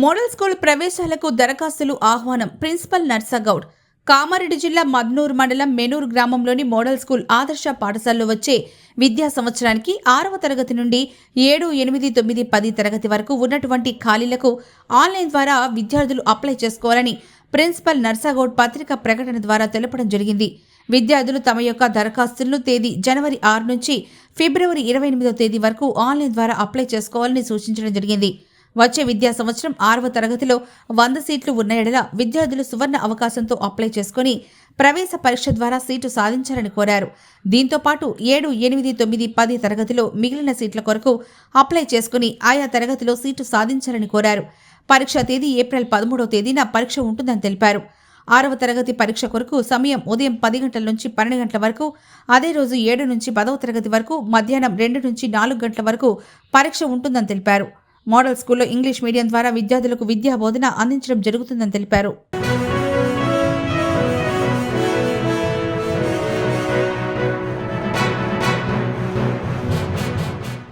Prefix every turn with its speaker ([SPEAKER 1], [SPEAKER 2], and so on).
[SPEAKER 1] Model school ప్రవేశాలకు దరఖాస్తులు ఆహ్వానం. Principal Narsagoud. Kamareddy జిల్లా మద్నూర్ మండలం మెనూర్ గ్రామంలోని మోడల్ స్కూల్ ఆదర్శ పాఠశాలలో వచ్చే విద్యా సంవత్సరానికి 6వ తరగతి నుండి 7, 8, 9, 10 తరగతి వరకు ఉన్నటువంటి ఖాళీలకు ఆన్లైన్ ద్వారా విద్యార్థులు అప్లై చేసుకోవాలని ప్రిన్సిపల్ నర్సగౌడ్ పత్రిక ప్రకటన ద్వారా తెలపడం జరిగింది. విద్యార్థులు తమ యొక్క దరఖాస్తులను తేదీ జనవరి 6 నుంచి ఫిబ్రవరి 28వ తేదీ వరకు ఆన్లైన్ ద్వారా అప్లై చేసుకోవాలని సూచించడం జరిగింది. వచ్చే విద్యా సంవత్సరం 6వ తరగతిలో 100 సీట్లు ఉన్న ఎడల విద్యార్థులు సువర్ణ అవకాశంతో అప్లై చేసుకుని ప్రవేశ పరీక్ష ద్వారా సీటు సాధించాలని కోరారు. దీంతో పాటు 7, 8, 9, 10 తరగతిలో మిగిలిన సీట్ల కొరకు అప్లై చేసుకుని ఆయా తరగతిలో సీటు సాధించాలని కోరారు. పరీక్ష తేదీ ఏప్రిల్ 13వ తేదీన పరీక్ష ఉంటుందని తెలిపారు. 6వ తరగతి పరీక్ష కొరకు సమయం ఉదయం 10 గంటల నుంచి 12 గంటల వరకు, అదే రోజు 7 నుంచి 10వ తరగతి వరకు మధ్యాహ్నం 2 నుంచి 4 గంటల వరకు పరీక్ష ఉంటుందని తెలిపారు. మోడల్ స్కూల్లో ఇంగ్లీష్ మీడియం ద్వారా విద్యార్థులకు విద్యా బోధన అందించడం జరుగుతుందని తెలిపారు.